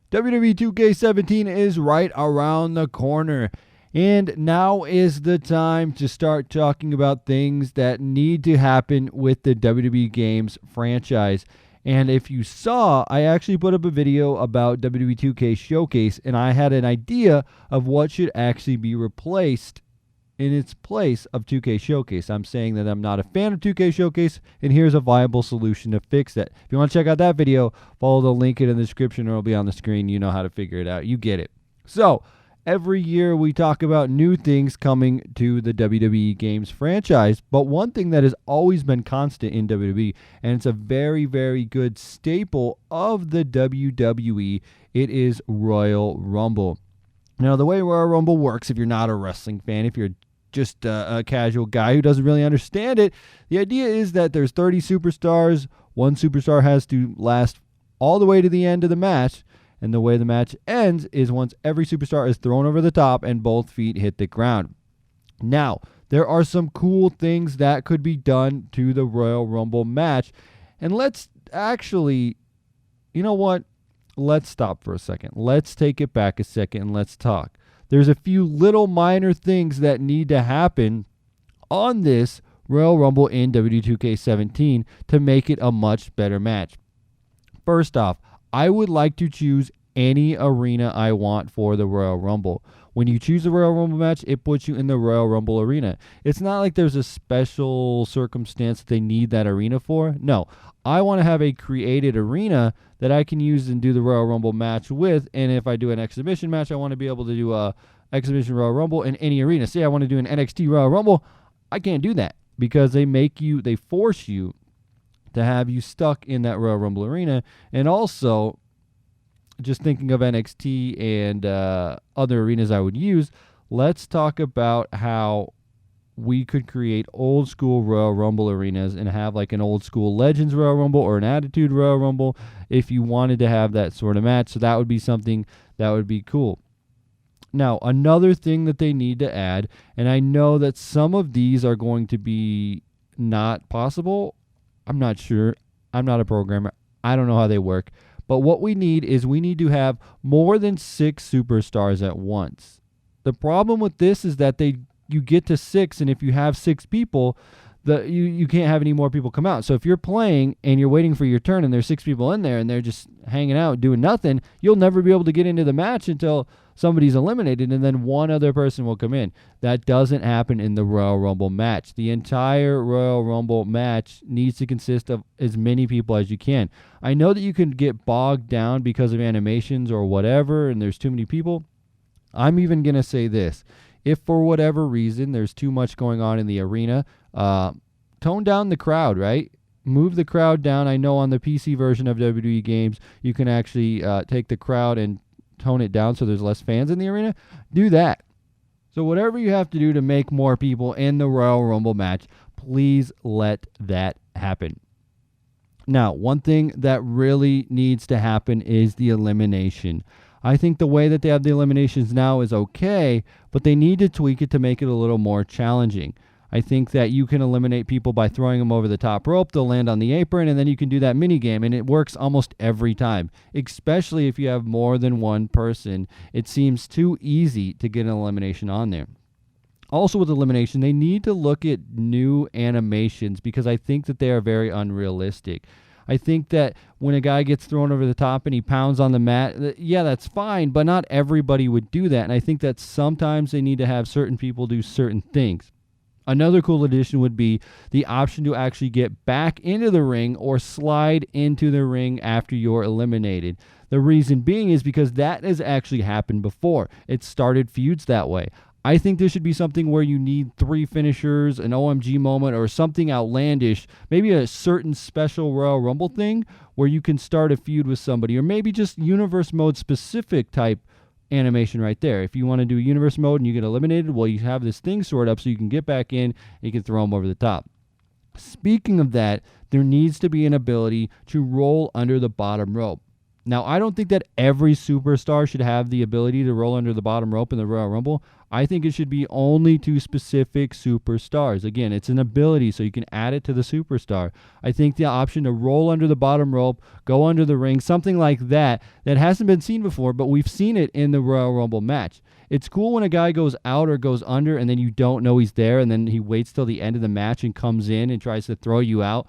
WWE 2K17 is right around the corner, and now is the time to start talking about things that need to happen with the WWE Games franchise. And if you saw, I actually put up a video about WWE 2K Showcase, and I had an idea of what should actually be replaced in its place of 2K Showcase. I'm saying that I'm not a fan of 2K Showcase, and here's a viable solution to fix that. If you want to check out that video, follow the link in the description, or it'll be on the screen. You know how to figure it out. You get it. So, every year we talk about new things coming to the WWE Games franchise, but one thing that has always been constant in WWE, and it's a very, very good staple of the WWE, it is Royal Rumble. Now, the way Royal Rumble works, if you're not a wrestling fan, if you're just a casual guy who doesn't really understand it, the idea is that there's 30 superstars. One superstar has to last all the way to the end of the match, and the way the match ends is once every superstar is thrown over the top and both feet hit the ground. Now, there are some cool things that could be done to the Royal Rumble match, and let's actually, you know what? Let's stop for a second. Let's take it back a second and let's talk. There's a few little minor things that need to happen on this Royal Rumble in WWE 2K17 to make it a much better match. First off, I would like to choose any arena I want for the Royal Rumble. When you choose the Royal Rumble match, it puts you in the Royal Rumble arena. It's not like there's a special circumstance that they need that arena for. No, I want to have a created arena that I can use and do the Royal Rumble match with. And if I do an exhibition match, I want to be able to do a exhibition Royal Rumble in any arena. Say I want to do an NXT Royal Rumble, I can't do that because they force you to have you stuck in that Royal Rumble arena. And also, just thinking of NXT and other arenas I would use, let's talk about how we could create old school Royal Rumble arenas and have like an old school Legends Royal Rumble or an Attitude Royal Rumble if you wanted to have that sort of match. So that would be something that would be cool. Now, another thing that they need to add, and I know that some of these are going to be not possible. I'm not sure. I'm not a programmer. I don't know how they work. But what we need to have more than 6 superstars at once. The problem with this is that you get to 6, and if you have 6 people, you can't have any more people come out. So if you're playing and you're waiting for your turn and there's 6 people in there and they're just hanging out doing nothing, you'll never be able to get into the match until somebody's eliminated, and then one other person will come in. That doesn't happen in the Royal Rumble match. The entire Royal Rumble match needs to consist of as many people as you can. I know that you can get bogged down because of animations or whatever, and there's too many people. I'm even going to say this. If for whatever reason there's too much going on in the arena, tone down the crowd, right? Move the crowd down. I know on the PC version of WWE Games, you can actually take the crowd and tone it down so there's less fans in the arena. Do that. So whatever you have to do to make more people in the Royal Rumble match, please let that happen. Now, one thing that really needs to happen is the elimination. I think the way that they have the eliminations now is okay, but they need to tweak it to make it a little more challenging. I think that you can eliminate people by throwing them over the top rope. They'll land on the apron, and then you can do that mini game, and it works almost every time, especially if you have more than one person. It seems too easy to get an elimination on there. Also with elimination, they need to look at new animations because I think that they are very unrealistic. I think that when a guy gets thrown over the top and he pounds on the mat, yeah, that's fine, but not everybody would do that. And I think that sometimes they need to have certain people do certain things. Another cool addition would be the option to actually get back into the ring or slide into the ring after you're eliminated. The reason being is because that has actually happened before. It started feuds that way. I think there should be something where you need 3 finishers, an OMG moment, or something outlandish, maybe a certain special Royal Rumble thing where you can start a feud with somebody, or maybe just universe mode specific type animation right there. If you want to do universe mode and you get eliminated, well, you have this thing stored up so you can get back in and you can throw them over the top. Speaking of that, there needs to be an ability to roll under the bottom rope. Now, I don't think that every superstar should have the ability to roll under the bottom rope in the Royal Rumble. I think it should be only to specific superstars. Again, it's an ability, so you can add it to the superstar. I think the option to roll under the bottom rope, go under the ring, something like that hasn't been seen before, but we've seen it in the Royal Rumble match. It's cool when a guy goes out or goes under and then you don't know he's there, and then he waits till the end of the match and comes in and tries to throw you out.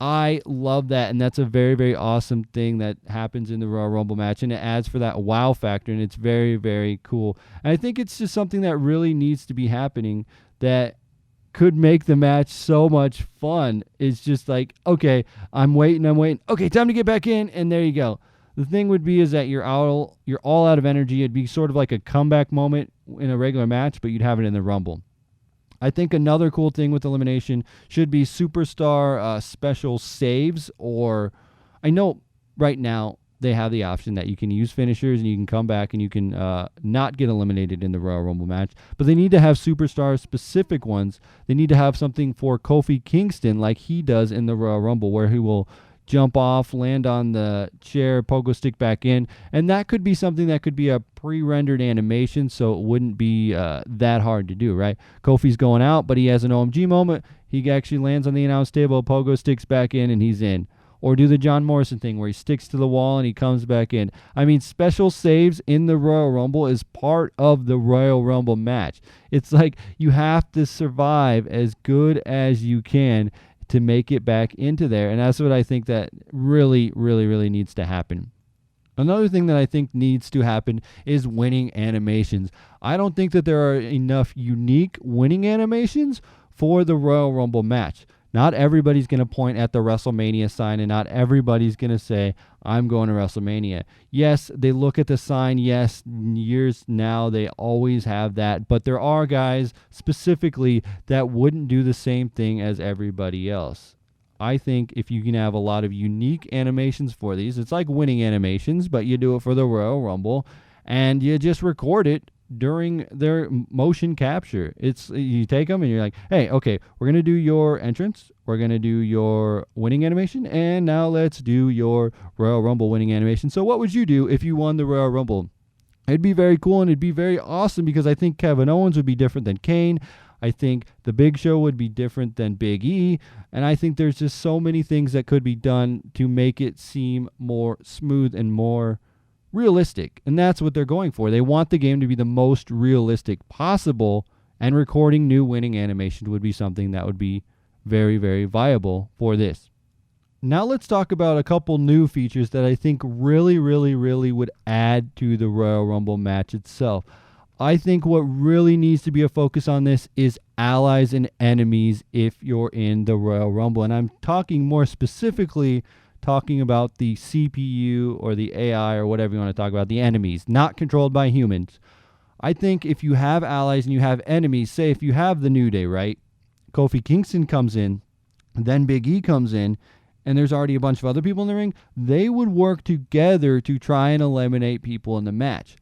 I love that, and that's a very, very awesome thing that happens in the Royal Rumble match, and it adds for that wow factor, and it's very, very cool. And I think it's just something that really needs to be happening that could make the match so much fun. It's just like, okay, I'm waiting. Okay, time to get back in, and there you go. The thing would be is that you're all out of energy. It'd be sort of like a comeback moment in a regular match, but you'd have it in the Rumble. I think another cool thing with elimination should be superstar special saves, or I know right now they have the option that you can use finishers and you can come back and you can not get eliminated in the Royal Rumble match, but they need to have superstar specific ones. They need to have something for Kofi Kingston like he does in the Royal Rumble, where he will jump off, land on the chair, pogo stick back in, and that could be something that could be a pre-rendered animation, so it wouldn't be that hard to do, right? Kofi's going out, but he has an OMG moment. He actually lands on the announce table, pogo sticks back in, and he's in. Or do the John Morrison thing where he sticks to the wall and he comes back in. I mean, special saves in the Royal Rumble is part of the Royal Rumble match. It's like you have to survive as good as you can to make it back into there. And that's what I think that really, really, really needs to happen. Another thing that I think needs to happen is winning animations. I don't think that there are enough unique winning animations for the Royal Rumble match. Not everybody's going to point at the WrestleMania sign, and not everybody's going to say, I'm going to WrestleMania. Yes, they look at the sign. Yes, years now, they always have that. But there are guys specifically that wouldn't do the same thing as everybody else. I think if you can have a lot of unique animations for these, it's like winning animations, but you do it for the Royal Rumble, and you just record it during their motion capture. It's you take them and you're like, hey, okay, we're going to do your entrance, we're going to do your winning animation, and now let's do your Royal Rumble winning animation. So what would you do if you won the Royal Rumble? It'd be very cool and it'd be very awesome, because I think Kevin Owens would be different than Kane. I think the Big Show would be different than Big E, and I think there's just so many things that could be done to make it seem more smooth and more realistic, and that's what they're going for. They want the game to be the most realistic possible, and recording new winning animations would be something that would be very, very viable for this. Now let's talk about a couple new features that I think really, really, really would add to the Royal Rumble match itself. I think what really needs to be a focus on this is allies and enemies if you're in the Royal Rumble, and I'm talking more specifically talking about the CPU or the AI or whatever you want to talk about, the enemies, not controlled by humans. I think if you have allies and you have enemies, say if you have the New Day, right? Kofi Kingston comes in, then Big E comes in, and there's already a bunch of other people in the ring, they would work together to try and eliminate people in the match.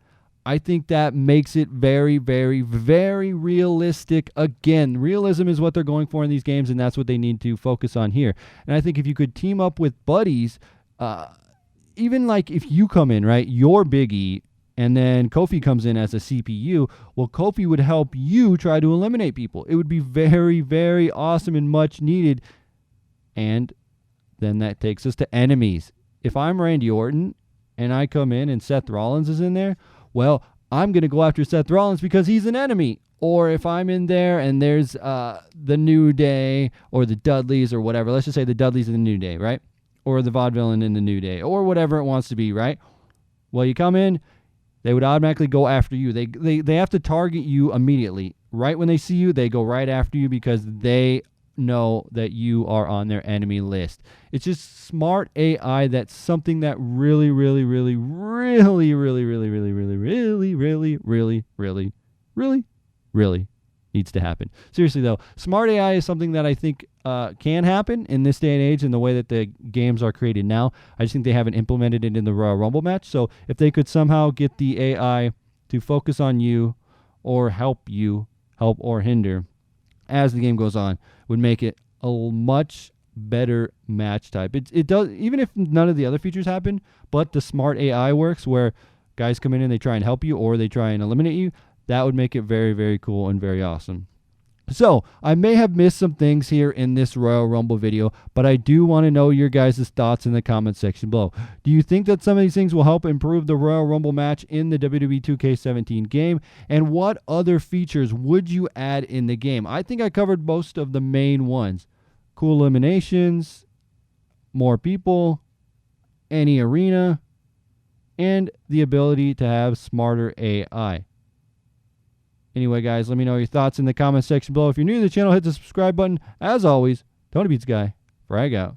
I think that makes it very, very, very realistic. Again, realism is what they're going for in these games, and that's what they need to focus on here. And I think if you could team up with buddies, even like if you come in, right, you're Big E, and then Kofi comes in as a CPU, well, Kofi would help you try to eliminate people. It would be very, very awesome and much needed. And then that takes us to enemies. If I'm Randy Orton and I come in and Seth Rollins is in there, well, I'm going to go after Seth Rollins because he's an enemy. Or if I'm in there and there's the New Day or the Dudleys or whatever, let's just say the Dudleys and the New Day, right? Or the Vaudevillain in the New Day, or whatever it wants to be, right? Well, you come in, they would automatically go after you. They have to target you immediately. Right when they see you, they go right after you because they know that you are on their enemy list. It's just smart AI. That's something that really, really, really, really, really, really, really, really, really, really, really, really, really, really needs to happen. Seriously though, smart AI is something that I think can happen in this day and age in the way that the games are created now. I just think they haven't implemented it in the Royal Rumble match. So if they could somehow get the AI to focus on you or help or hinder as the game goes on, would make it a much better match type. It does, even if none of the other features happen, but the smart AI works where guys come in and they try and help you or they try and eliminate you. That would make it very, very cool and very awesome. So, I may have missed some things here in this Royal Rumble video, but I do want to know your guys' thoughts in the comment section below. Do you think that some of these things will help improve the Royal Rumble match in the WWE 2K17 game? And what other features would you add in the game? I think I covered most of the main ones. Cool eliminations, more people, any arena, and the ability to have smarter AI. Anyway, guys, let me know your thoughts in the comment section below. If you're new to the channel, hit the subscribe button. As always, Tony Beats Guy, frag out.